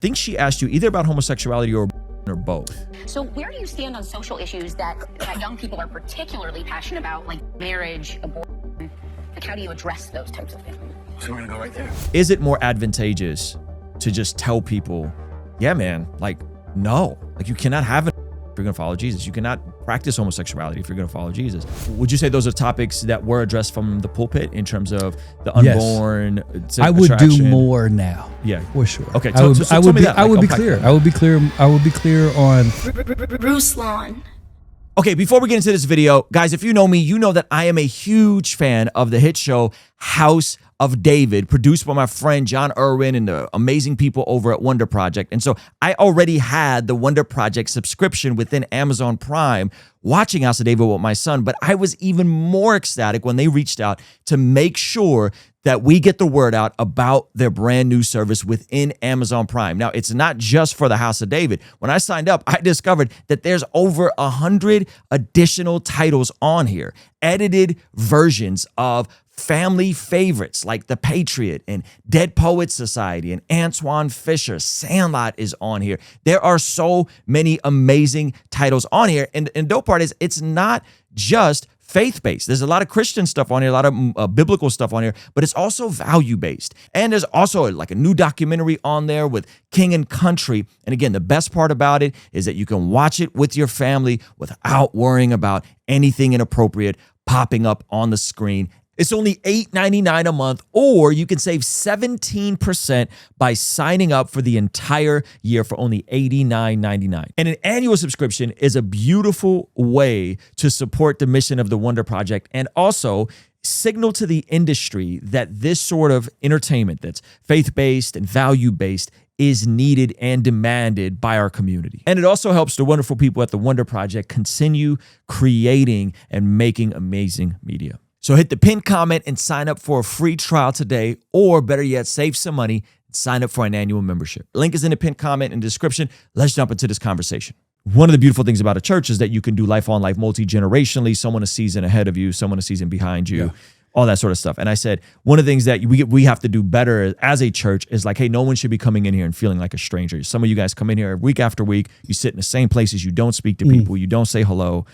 think she asked you either about homosexuality or both. So where do you stand on social issues that young people are particularly passionate about, like marriage, abortion? Like, how do you address those types of things? So we're gonna go right there. Is it more advantageous to just tell people, yeah, man, like, no, like you cannot have it if you're gonna follow Jesus. You cannot practice homosexuality if you're gonna follow Jesus. Would you say those are topics that were addressed from the pulpit in terms of the unborn? Yes. I would do more now. Yeah, for sure. Okay, I would be clear. I would be clear on Ruslan. Okay, before we get into this video, guys, if you know me, you know that I am a huge fan of the hit show House of David, produced by my friend John Irwin and the amazing people over at Wonder Project. And so I already had the Wonder Project subscription within Amazon Prime watching House of David with my son, but I was even more ecstatic when they reached out to make sure that we get the word out about their brand new service within Amazon Prime. Now, it's not just for the House of David. When I signed up, I discovered that there's over 100 additional titles on here, edited versions of family favorites like The Patriot and Dead Poets Society and Antoine Fisher. Sandlot is on here. There are so many amazing titles on here. And the dope part is it's not just faith-based. There's a lot of Christian stuff on here, a lot of biblical stuff on here, but it's also value-based. And there's also like a new documentary on there with King and Country. And again, the best part about it is that you can watch it with your family without worrying about anything inappropriate popping up on the screen. It's only $8.99 a month, or you can save 17% by signing up for the entire year for only $89.99. And an annual subscription is a beautiful way to support the mission of the Wonder Project and also signal to the industry that this sort of entertainment that's faith-based and value-based is needed and demanded by our community. And it also helps the wonderful people at the Wonder Project continue creating and making amazing media. So hit the pinned comment and sign up for a free trial today, or better yet, save some money and sign up for an annual membership. Link is in the pinned comment and description. Let's jump into this conversation. One of the beautiful things about a church is that you can do life on life multi-generationally, someone a season ahead of you, someone a season behind you, all that sort of stuff. And I said, one of the things that we have to do better as a church is like, hey, no one should be coming in here and feeling like a stranger. Some of you guys come in here week after week, you sit in the same places, you don't speak to people, you don't say hello.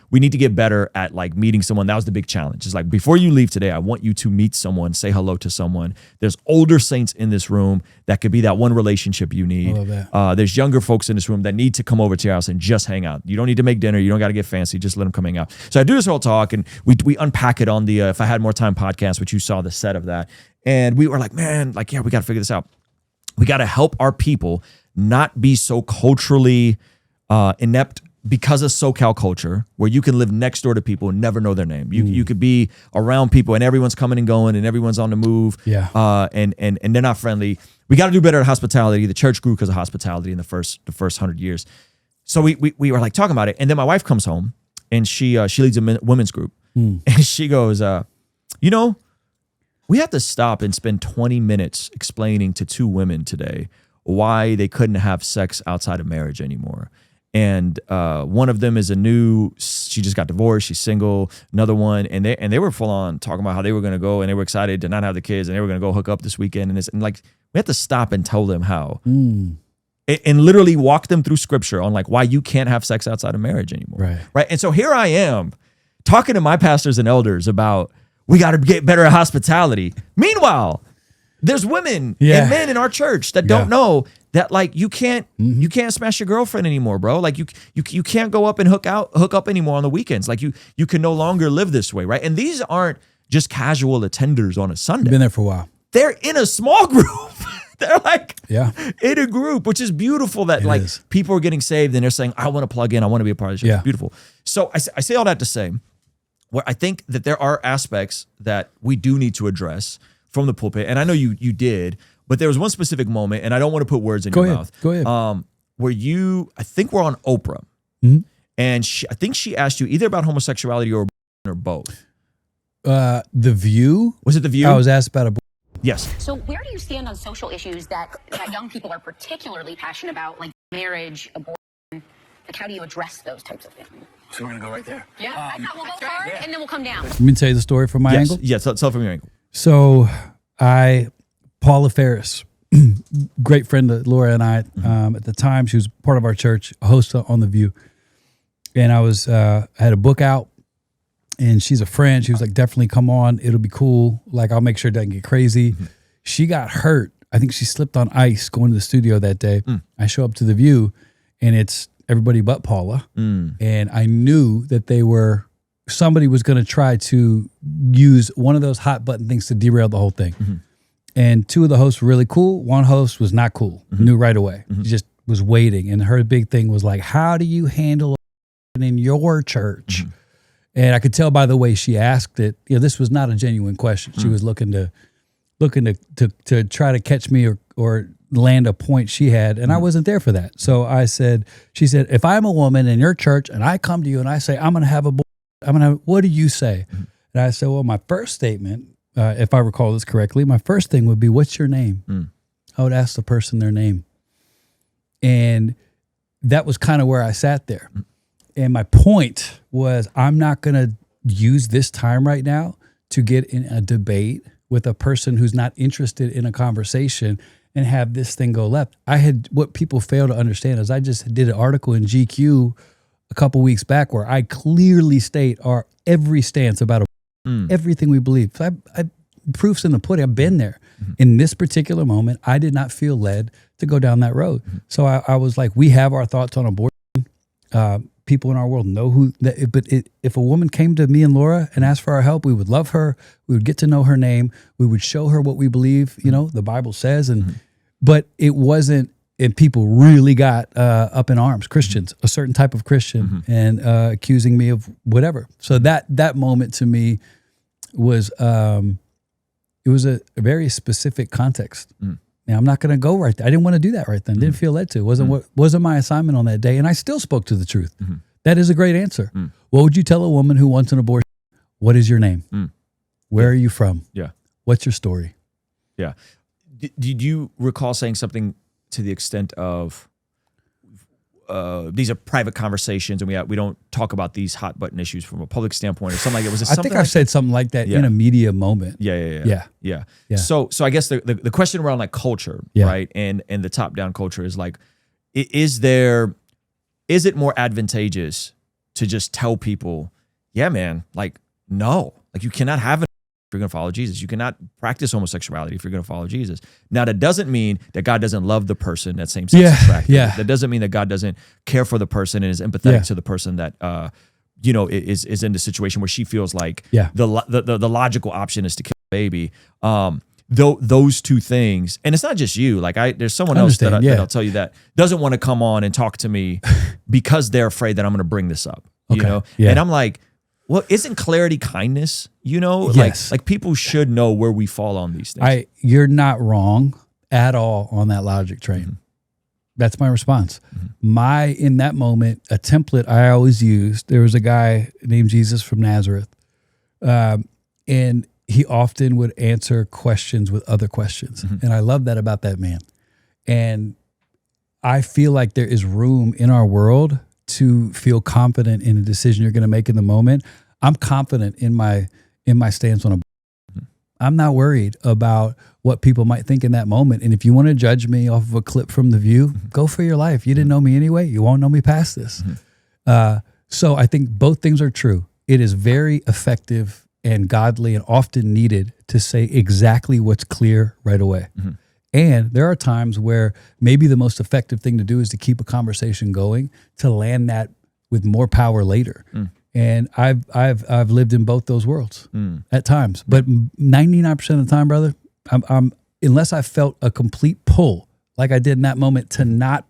We need to get better at like meeting someone. That was the big challenge. It's like, before you leave today, I want you to meet someone, say hello to someone. There's older saints in this room that could be that one relationship you need. I love that. There's younger folks in this room that need to come over to your house and just hang out. You don't need to make dinner. You don't got to get fancy. Just let them come hang out. So I do this whole talk and we unpack it on the If I Had More Time podcast, which you saw the set of that. And we were like, man, like, yeah, we got to figure this out. We got to help our people not be so culturally inept because of SoCal culture, where you can live next door to people and never know their name. You could be around people and everyone's coming and going and everyone's on the move. And they're not friendly. We got to do better at hospitality. The church grew because of hospitality in the first 100 years. So we were like talking about it. And then my wife comes home and she leads a women's group. And she goes, we have to stop and spend 20 minutes explaining to two women today why they couldn't have sex outside of marriage anymore. And one of them is she just got divorced, she's single. Another one, and they were full on talking about how they were going to go and they were excited to not have the kids and they were going to go hook up this weekend. And like, we have to stop and tell them how. And literally walk them through scripture on like why you can't have sex outside of marriage anymore. Right. And so here I am talking to my pastors and elders about we got to get better at hospitality. Meanwhile, there's women and men in our church that don't know that like you can't smash your girlfriend anymore, bro. Like you can't go up and hook up anymore on the weekends. Like you can no longer live this way, right? And these aren't just casual attenders on a Sunday. Been there for a while. They're in a small group. They're like in a group, which is beautiful that people are getting saved and they're saying, I want to plug in, I want to be a part of this. It's beautiful. So I say all that to say, where I think that there are aspects that we do need to address from the pulpit, and I know you did, but there was one specific moment, and I don't want to put words in your mouth. Go ahead. Where I think we're on Oprah, and I think she asked you either about homosexuality or both. The View? Was it The View? I was asked about abortion. Yes. So where do you stand on social issues that young people are particularly passionate about, like marriage, abortion? Like, how do you address those types of things? So we're gonna go right there. Yeah, I thought we'll go hard and then we'll come down. Let me tell you the story from my angle. Yes, tell from your angle. So Paula Ferris, great friend of Laura and I, at the time, she was part of our church, a host on The View. And I had a book out, and she's a friend. She was like, definitely come on. It'll be cool. Like, I'll make sure it doesn't get crazy. She got hurt. I think she slipped on ice going to the studio that day. I show up to The View, and it's everybody but Paula. And I knew that somebody was going to try to use one of those hot button things to derail the whole thing. And two of the hosts were really cool. One host was not cool. Knew right away. She just was waiting. And her big thing was like, how do you handle it in your church? And I could tell by the way she asked it, this was not a genuine question. She was looking to try to catch me or land a point she had. And I wasn't there for that. So she said, if I'm a woman in your church and I come to you and I say, I'm going to have a boy, what do you say? And I said, well, my first statement, if I recall this correctly, my first thing would be, what's your name? I would ask the person their name. And that was kind of where I sat there. And my point was, I'm not going to use this time right now to get in a debate with a person who's not interested in a conversation and have this thing go left. What people fail to understand is I just did an article in GQ a couple weeks back where I clearly state our every stance about everything we believe. So I proof's in the pudding. I've been there. In this particular moment, I did not feel led to go down that road. So I was like, we have our thoughts on abortion. People in our world know if a woman came to me and Laura and asked for our help, we would love her. We would get to know her name. We would show her what we believe, the Bible says. But it wasn't, and people really got up in arms, Christians, a certain type of Christian, and accusing me of whatever. So that moment to me was, it was a very specific context. Now, I'm not going to go right there. I didn't want to do that right then. Didn't feel led to. Wasn't my assignment on that day. And I still spoke to the truth. That is a great answer. What would you tell a woman who wants an abortion? What is your name? Where are you from? Yeah. What's your story? Yeah. Did you recall saying something to the extent of, these are private conversations and we don't talk about these hot button issues from a public standpoint or something like that? Was it something I think I've said something like that in a media moment. Yeah. So I guess the question around like culture, right? And the top down culture is like, is it more advantageous to just tell people, yeah, man, like, no, like you cannot have it if you're going to follow Jesus. You cannot practice homosexuality if you're going to follow Jesus. Now, that doesn't mean that God doesn't love the person that same-sex attracted. That doesn't mean that God doesn't care for the person and is empathetic to the person that, is in the situation where she feels like the logical option is to kill the baby. Those two things, and it's not just you. Like there's someone else that I'll tell you that doesn't want to come on and talk to me because they're afraid that I'm going to bring this up. And I'm like, well, isn't clarity kindness? Yes. Like people should know where we fall on these things. You're not wrong at all on that logic train. That's my response. In that moment, a template I always used, there was a guy named Jesus from Nazareth, and he often would answer questions with other questions. And I love that about that man. And I feel like there is room in our world to feel confident in a decision you're going to make in the moment. I'm confident in my stance on abortion. I'm not worried about what people might think in that moment. And if you want to judge me off of a clip from The View, go for your life. You didn't know me anyway. You won't know me past this. So I think both things are true. It is very effective and godly and often needed to say exactly what's clear right away. And there are times where maybe the most effective thing to do is to keep a conversation going to land that with more power later. And I've lived in both those worlds at times, but 99% of the time, brother, I'm unless I felt a complete pull like I did in that moment to not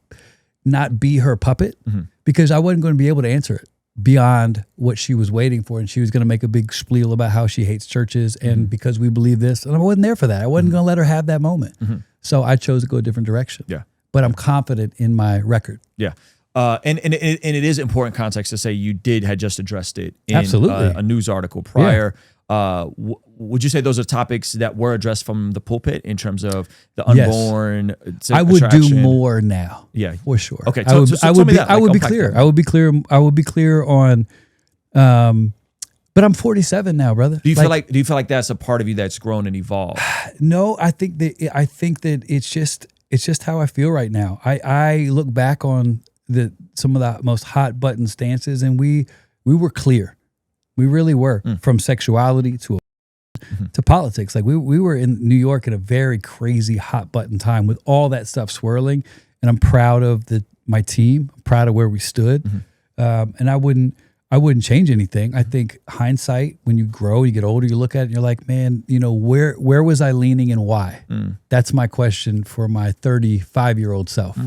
be her puppet, because I wasn't going to be able to answer it beyond what she was waiting for. And she was going to make a big spiel about how she hates churches and because we believe this. And I wasn't there for that. I wasn't going to let her have that moment. So I chose to go a different direction. But I'm confident in my record. And it is important context to say you had just addressed it in a news article prior. Would you say those are topics that were addressed from the pulpit in terms of the unborn? I would do more now. For sure. Okay, I would be clear on. But I'm 47 now, brother. Do you feel like that's a part of you that's grown and evolved? No, I think that it's just it's just how I feel right now. I look back on some of the most hot button stances, and we were clear. We really were, from sexuality to politics. Like we were in New York at a very crazy hot button time with all that stuff swirling. And I'm proud of my team. I'm proud of where we stood. And I wouldn't change anything. I think hindsight, when you grow, you get older, you look at it and you're like, man, you know, where was I leaning and why? That's my question for my 35-year-old self.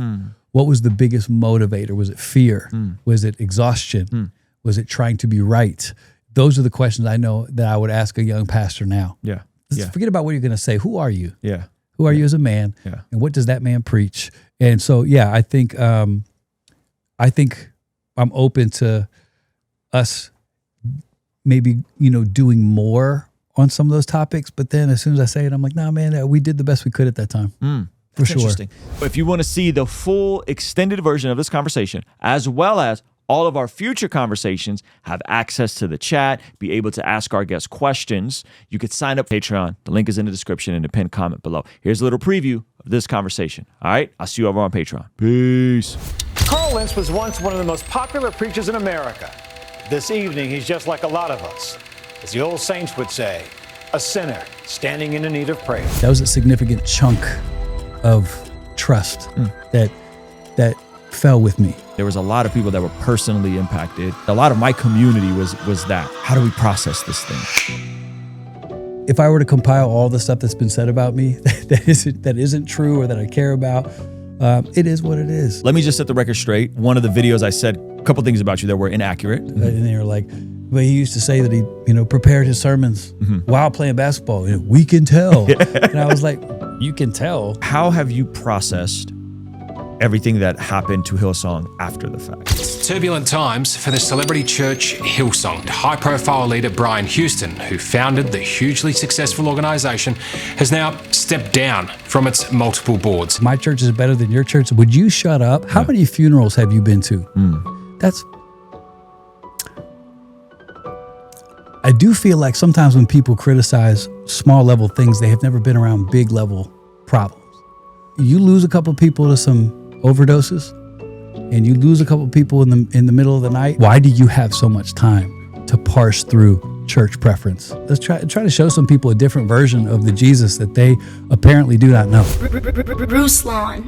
What was the biggest motivator? Was it fear? Was it exhaustion? Was it trying to be right? Those are the questions I know that I would ask a young pastor now. Forget about what you're going to say. Who are you? Who are you as a man? And what does that man preach? And so, I think I'm open to us maybe, you know, doing more on some of those topics. But then as soon as I say it, I'm like, nah, man, we did the best we could at that time. For sure. Interesting. But if you want to see the full extended version of this conversation, as well as all of our future conversations, have access to the chat, be able to ask our guests questions, you could sign up for Patreon. The link is in the description and the pinned comment below. Here's a little preview of this conversation. All right? I'll see you over on Patreon. Peace. Carl Lentz was once one of the most popular preachers in America. This evening, he's just like a lot of us. As the old saints would say, a sinner standing in the need of praise. That was a significant chunk of trust that fell with me. There was a lot of people that were personally impacted. A lot of my community was that. How do we process this thing? If I were to compile all the stuff that's been said about me that isn't true or that I care about, it is what it is. Let me just set the record straight. One of the videos I said a couple things about you that were inaccurate. And they were like, but he used to say that he, you know, prepared his sermons while playing basketball. And we can tell. And I was like, you can tell. How have you processed everything that happened to Hillsong after the fact? It's turbulent times for the celebrity church Hillsong. High-profile leader Brian Houston, who founded the hugely successful organization, has now stepped down from its multiple boards. My church is better than your church. Would you shut up? How many funerals have you been to? I do feel like sometimes when people criticize small level things, they have never been around big level problems. You lose a couple people to some overdoses and you lose a couple people in the middle of the night. Why do you have so much time to parse through church preference? Let's try to show some people a different version of the Jesus that they apparently do not know. Ruslan